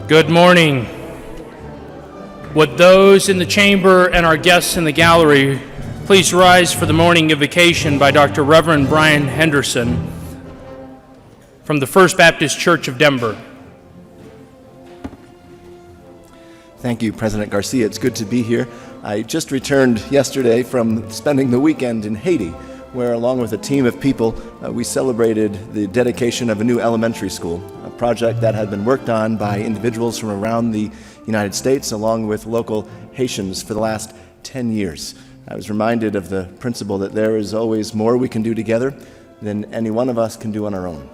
Good morning. Would those in the chamber and our guests in the gallery please rise for the morning invocation by Dr. Reverend Brian Henderson from the First Baptist Church of Denver. Thank you, President Garcia. It's good to be here. I just returned yesterday from spending the weekend in Haiti, where along with a team of people, we celebrated the dedication of a new elementary school, a project that had been worked on by individuals from around the United States, along with local Haitians for the last 10 years. I was reminded of the principle that there is always more we can do together than any one of us can do on our own.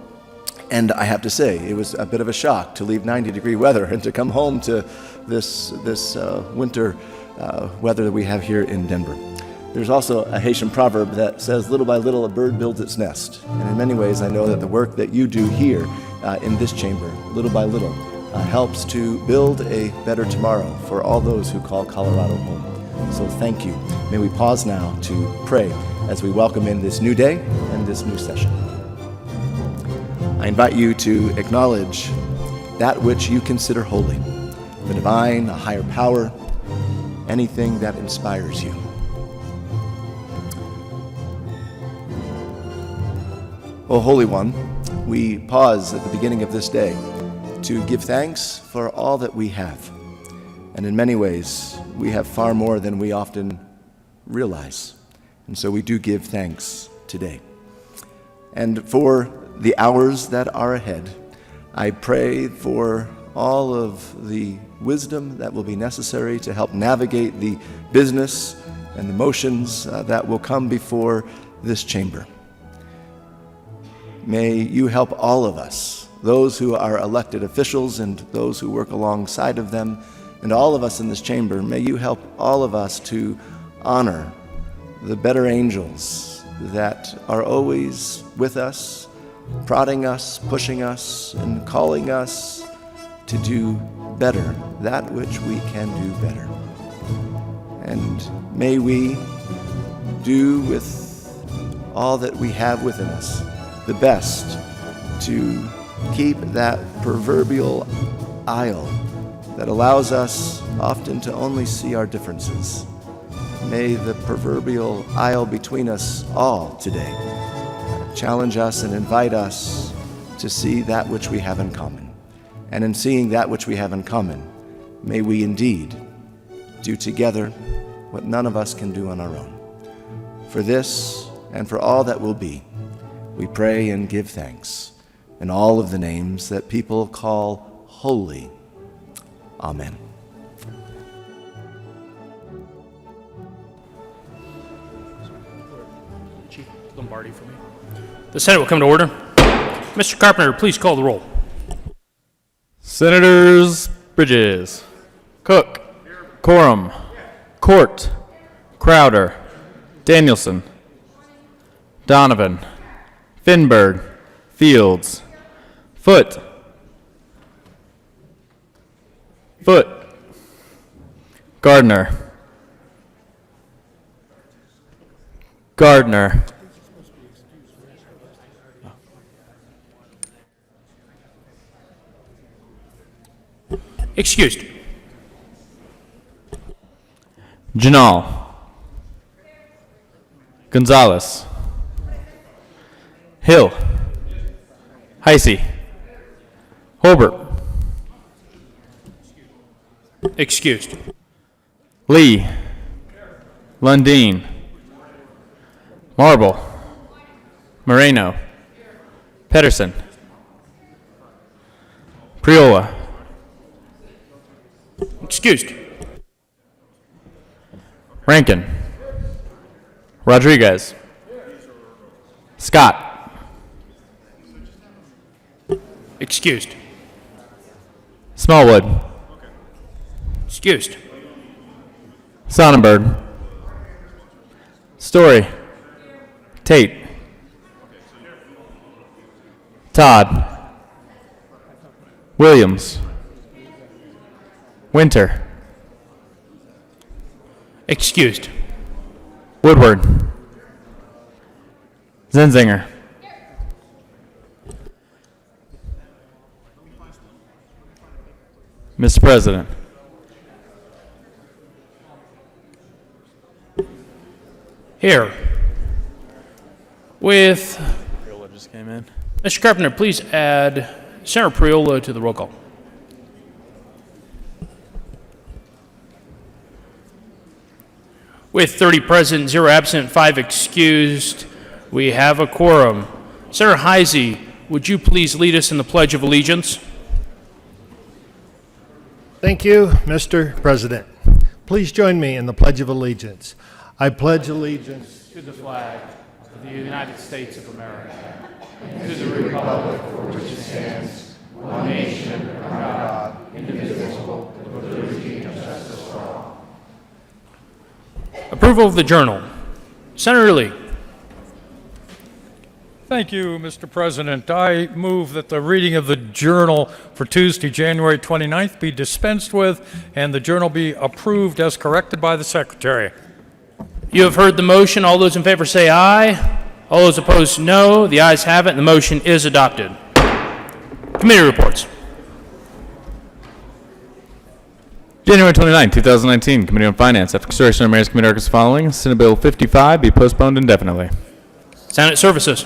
And I have to say, it was a bit of a shock to leave 90-degree weather and to come home to this winter weather that we have here in Denver. There's also a Haitian proverb that says, little by little a bird builds its nest. And in many ways, I know that the work that you do here in this chamber, little by little, helps to build a better tomorrow for all those who call Colorado home. So thank you. May we pause now to pray as we welcome in this new day and this new session. I invite you to acknowledge that which you consider holy, the divine, a higher power, anything that inspires you. O Holy One, we pause at the beginning of this day to give thanks for all that we have. And in many ways, we have far more than we often realize. And so we do give thanks today. And for the hours that are ahead, I pray for all of the wisdom that will be necessary to help navigate the business and the motions that will come before this chamber. May you help all of us, those who are elected officials and those who work alongside of them, and all of us in this chamber, may you help all of us to honor the better angels that are always with us, prodding us, pushing us, and calling us to do better, that which we can do better. And may we do with all that we have within us the best to keep that proverbial aisle that allows us often to only see our differences. May the proverbial aisle between us all today challenge us and invite us to see that which we have in common. And in seeing that which we have in common, may we indeed do together what none of us can do on our own. For this and for all that will be, we pray and give thanks in all of the names that people call holy. Amen. Chief Lombardi for me. The Senate will come to order. Mr. Carpenter, please call the roll. Senators Bridges, Cook, Coram, Court, Crowder, Danielson, Donovan, Finberg, Fields, Foote, Gardner, Excused. Janal, Gonzalez, Hill, Heisey, Holbert, Excused. Lee, Lundeen, Marble, Moreno, Pedersen, Priola, Excused. Rankin, Rodriguez, Scott, Excused. Smallwood, Excused. Sonnenberg, Story, Tate, Todd, Williams, Winter, Excused. Woodward, Zenzinger, Mr. President. Here. With Priola just came in. Mr. Carpenter, please add Senator Priola to the roll call. With 30 present, 0 absent, 5 excused, we have a quorum. Senator Heisey, would you please lead us in the Pledge of Allegiance? Thank you, Mr. President. Please join me in the Pledge of Allegiance. I pledge allegiance To the flag of the United States of America, and to the republic for which it stands, one nation, under God, indivisible, with liberty and justice for all. Approval of the journal. Senator Lee. Thank you, Mr. President. I move that the reading of the journal for Tuesday, January 29th be dispensed with and the journal be approved as corrected by the Secretary. You have heard the motion. All those in favor say aye. All those opposed, no. The ayes have it, and the motion is adopted. Committee reports. January 29, 2019, Committee on Finance. After consideration of Mayor's Committee articles following, Senate Bill 55 be postponed indefinitely. Senate Services.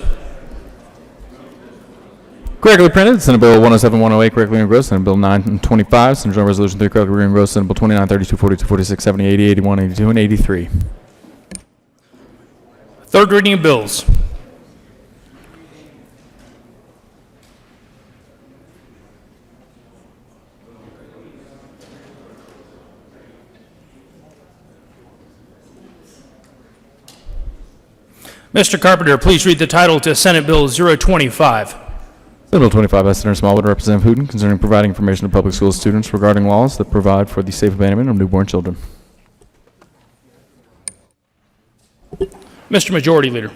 Correctly printed, Senate Bill 107-108, correctly engrossed, Senate Bill 925, Senate Joint Resolution 3, correctly engrossed, Senate Bill 29, 32, 42, 46, 70, 80, 81, 82, and 83. Third reading of bills. Mr. Carpenter, please read the title to Senate Bill 025. Senate Bill 25 by Senator Smallwood, Representative Hooten, concerning providing information to public school students regarding laws that provide for the safe abandonment of newborn children. Mr. Majority Leader.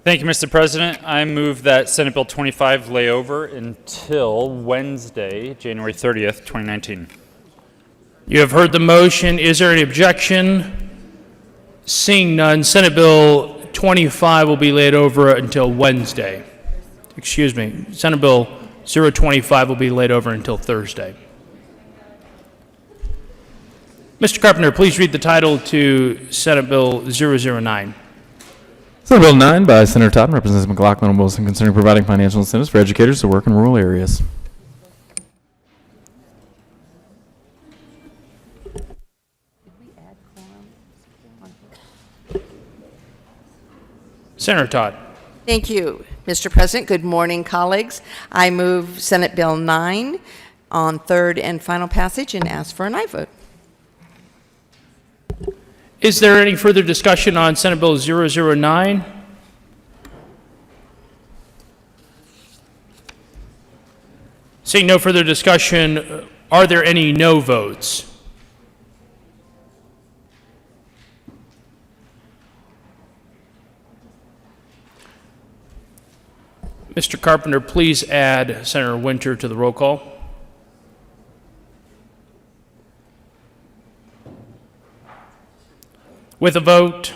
Thank you, Mr. President. I move that Senate Bill 25 lay over until Wednesday, January 30th, 2019. You have heard the motion. Is there any objection? Seeing none, Senate Bill 25 will be laid over until Wednesday. Excuse me, Senate Bill 025 will be laid over until Thursday. Mr. Carpenter, please read the title to Senate Bill 009. Senate Bill 9 by Senator Todd, Representatives McLaughlin and Wilson, concerning providing financial incentives for educators to work in rural areas. Senator Todd. Thank you, Mr. President. Good morning, colleagues. I move Senate Bill 9 on third and final passage and ask for an aye vote. Is there any further discussion on Senate Bill 009? Seeing no further discussion, are there any no votes? Mr. Carpenter, please add Senator Winter to the roll call. With a vote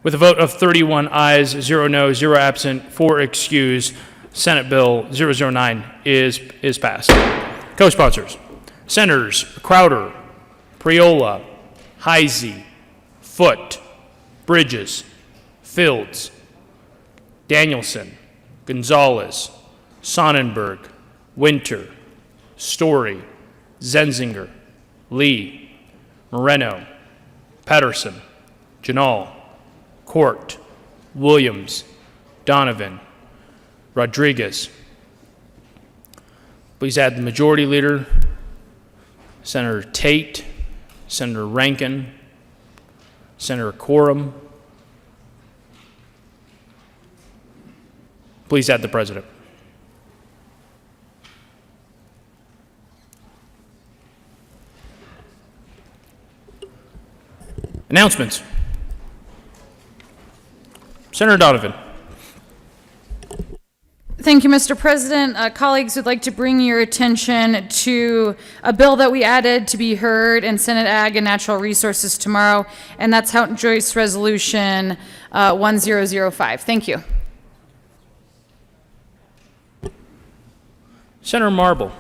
of 31 ayes, 0 no, 0 absent, 4 excused, Senate Bill 009 is passed. Co-sponsors, Senators Crowder, Priola, Heisey, Foote, Bridges, Fields, Danielson, Gonzalez, Sonnenberg, Winter, Story, Zenzinger, Lee, Moreno, Patterson, Janal, Court, Williams, Donovan, Rodriguez. Please add the Majority Leader, Senator Tate, Senator Rankin, Senator Quorum. Please add the President. Announcements. Senator Donovan. Thank you, Mr. President. Colleagues would like to bring your attention to a bill that we added to be heard in Senate Ag and Natural Resources tomorrow, and that's House Joint Resolution 1005. Thank you. Senator Marble.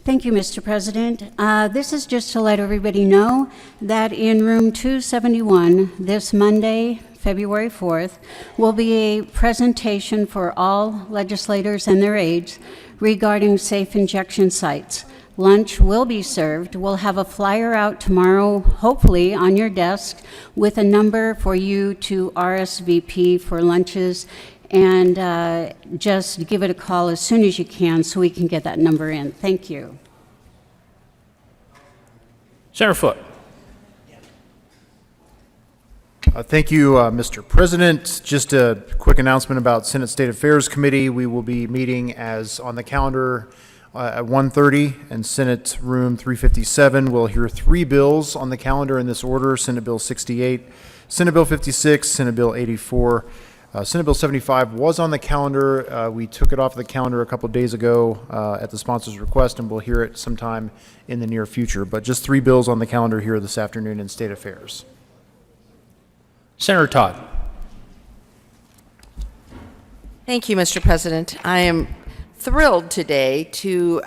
Thank you, Mr. President. This is just to let everybody know that in room 271 this Monday, February 4th, will be a presentation for all legislators and their aides regarding safe injection sites. Lunch will be served. We'll have a flyer out tomorrow, hopefully on your desk, with a number for you to RSVP for lunches. And just give it a call as soon as you can so we can get that number in. Thank you. Senator Foote. Thank you, Mr. President. Just a quick announcement about Senate State Affairs Committee. We will be meeting as on the calendar at 1:30 in Senate Room 357. We'll hear 3 bills on the calendar in this order: Senate Bill 68, Senate Bill 56, Senate Bill 84. Senate Bill 75 was on the calendar. We took it off the calendar a couple of days ago at the sponsor's request, and we'll hear it sometime in the near future. But just 3 bills on the calendar here this afternoon in State Affairs. Senator Todd. Thank you, Mr. President. I am thrilled today to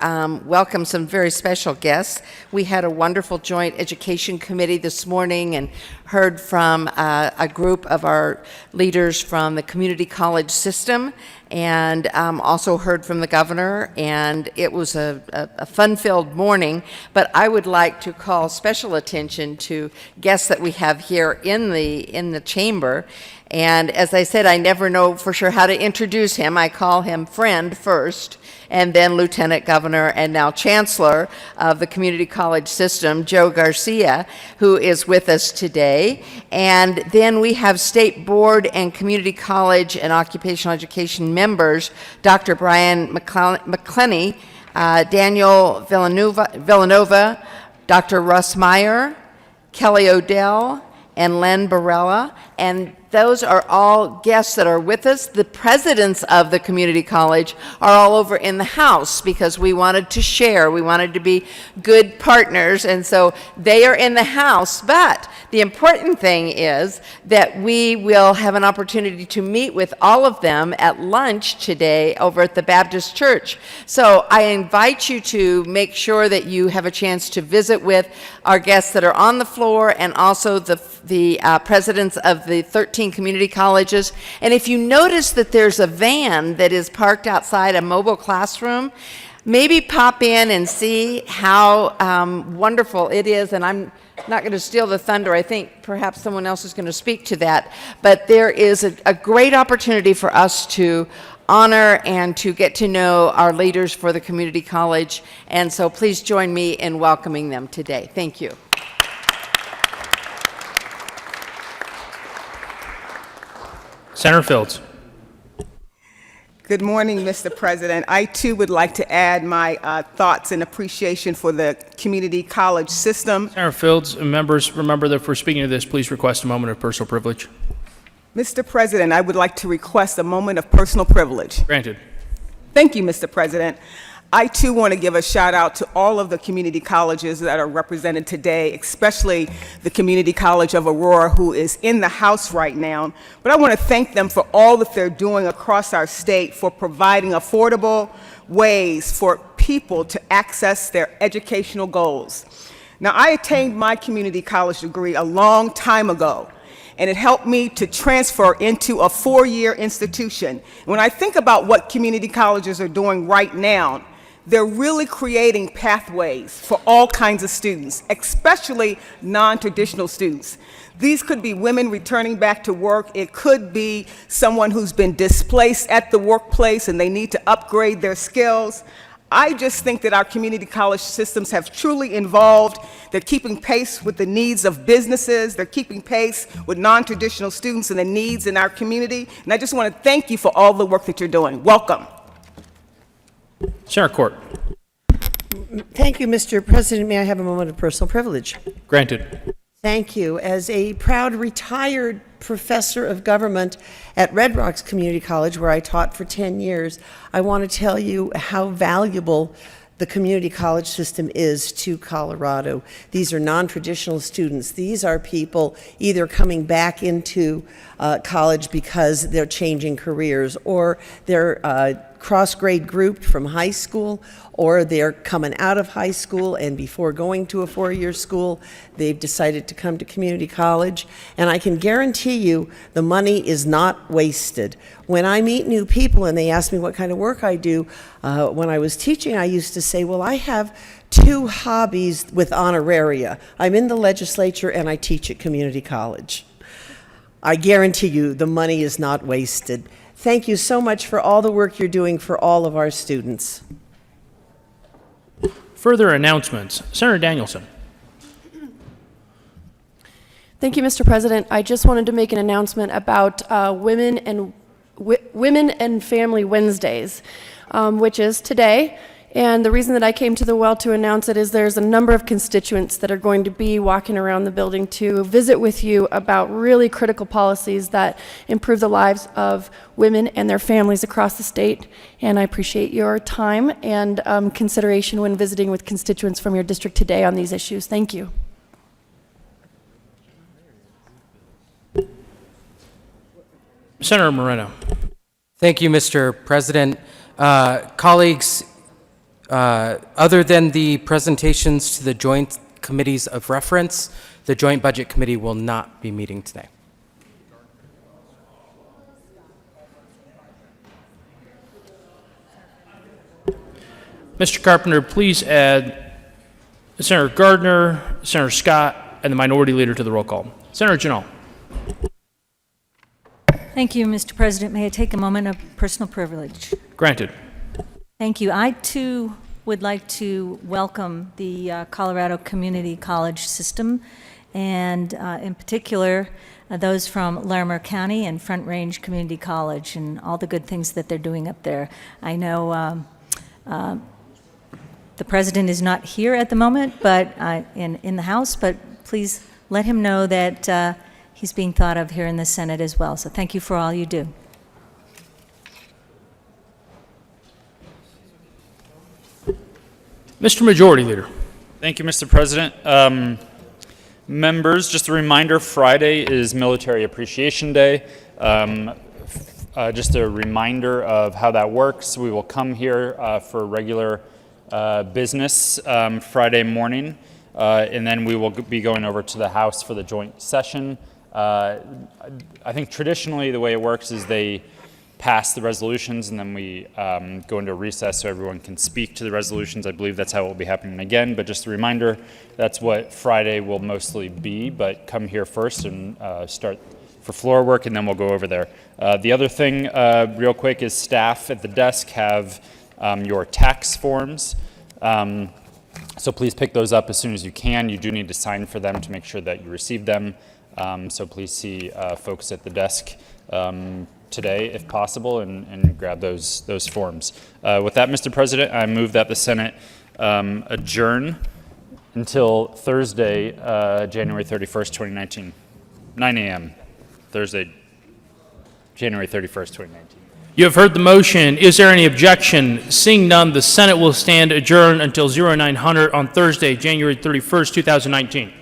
welcome some very special guests. We had a wonderful joint education committee this morning and heard from a group of our leaders from the community college system, and also heard from the governor, and it was a fun-filled morning. But I would like to call special attention to guests that we have here in the chamber. And as I said, I never know for sure how to introduce him. I call him friend first, and then Lieutenant Governor and now Chancellor of the Community College System, Joe Garcia, who is with us today. And then we have State Board and Community College and Occupational Education members, Dr. Brian McClenny, Daniel Villanova, Dr. Russ Meyer, Kelly Odell, and Len Barella. And those are all guests that are with us. The presidents of the community college are all over in the house because we wanted to share. We wanted to be good partners, and so they are in the house. But the important thing is that we will have an opportunity to meet with all of them at lunch today over at the Baptist Church. So I invite you to make sure that you have a chance to visit with our guests that are on the floor, and also the presidents of the 13 community colleges. And if you notice that there's a van that is parked outside a mobile classroom, maybe pop in and see how wonderful it is. And I'm not going to steal the thunder. I think perhaps someone else is going to speak to that. But there is a great opportunity for us to honor and to get to know our leaders for the community college. And so please join me in welcoming them today. Thank you. Senator Fields. Good morning, Mr. President. I, too, would like to add my thoughts and appreciation for the community college system. Senator Fields, members, remember that if we're speaking to this, please request a moment of personal privilege. Mr. President, I would like to request a moment of personal privilege. Granted. Thank you, Mr. President. I, too, want to give a shout out to all of the community colleges that are represented today, especially the Community College of Aurora, who is in the House right now. But I want to thank them for all that they're doing across our state for providing affordable ways for people to access their educational goals. Now, I attained my community college degree a long time ago, and it helped me to transfer into a 4-year institution. When I think about what community colleges are doing right now, they're really creating pathways for all kinds of students, especially non-traditional students. These could be women returning back to work. It could be someone who's been displaced at the workplace and they need to upgrade their skills. I just think that our community college systems have truly evolved. They're keeping pace with the needs of businesses. They're keeping pace with non-traditional students and the needs in our community. And I just want to thank you for all the work that you're doing. Welcome. Senator Court. Thank you, Mr. President. May I have a moment of personal privilege? Granted. Thank you. As a proud retired professor of government at Red Rocks Community College, where I taught for 10 years, I want to tell you how valuable the community college system is to Colorado. These are non-traditional students. These are people either coming back into college because they're changing careers, or they're cross-grade grouped from high school, or they're coming out of high school and before going to a four-year school, they've decided to come to community college. And I can guarantee you the money is not wasted. When I meet new people and they ask me what kind of work I do, when I was teaching, I used to say, well, I have 2 hobbies with honoraria. I'm in the legislature and I teach at community college. I guarantee you the money is not wasted. Thank you so much for all the work you're doing for all of our students. Further announcements. Senator Danielson. Thank you, Mr. President. I just wanted to make an announcement about Women and Family Wednesdays, which is today. And the reason that I came to the well to announce it is there's a number of constituents that are going to be walking around the building to visit with you about really critical policies that improve the lives of women and their families across the state. And I appreciate your time and consideration when visiting with constituents from your district today on these issues. Thank you. Senator Moreno. Thank you, Mr. President. Colleagues, other than the presentations to the joint committees of reference, the Joint Budget Committee will not be meeting today. Mr. Carpenter, please add Senator Gardner, Senator Scott, and the Minority Leader to the roll call. Senator Janal. Thank you, Mr. President. May I take a moment of personal privilege? Granted. Thank you. I, too, would like to welcome the Colorado Community College system, and in particular, those from Larimer County and Front Range Community College and all the good things that they're doing up there. I know the president is not here at the moment, but in the House, but please let him know that he's being thought of here in the Senate as well. So thank you for all you do. Mr. Majority Leader. Thank you, Mr. President. Members, just a reminder, Friday is Military Appreciation Day. Just a reminder of how that works. We will come here for regular business Friday morning, and then we will be going over to the House for the joint session. I think traditionally the way it works is they pass the resolutions and then we go into recess so everyone can speak to the resolutions. I believe that's how it will be happening again, but just a reminder, that's what Friday will mostly be, but come here first and start for floor work and then we'll go over there. The other thing real quick is staff at the desk have your tax forms. So please pick those up as soon as you can. You do need to sign for them to make sure that you receive them. So please see folks at the desk today, if possible, and grab those forms. With that, Mr. President, I move that the Senate adjourn until Thursday, January 31st, 2019, 9 a.m. Thursday, January 31st, 2019. You have heard the motion. Is there any objection? Seeing none, the Senate will stand adjourned until 0900 on Thursday, January 31st, 2019.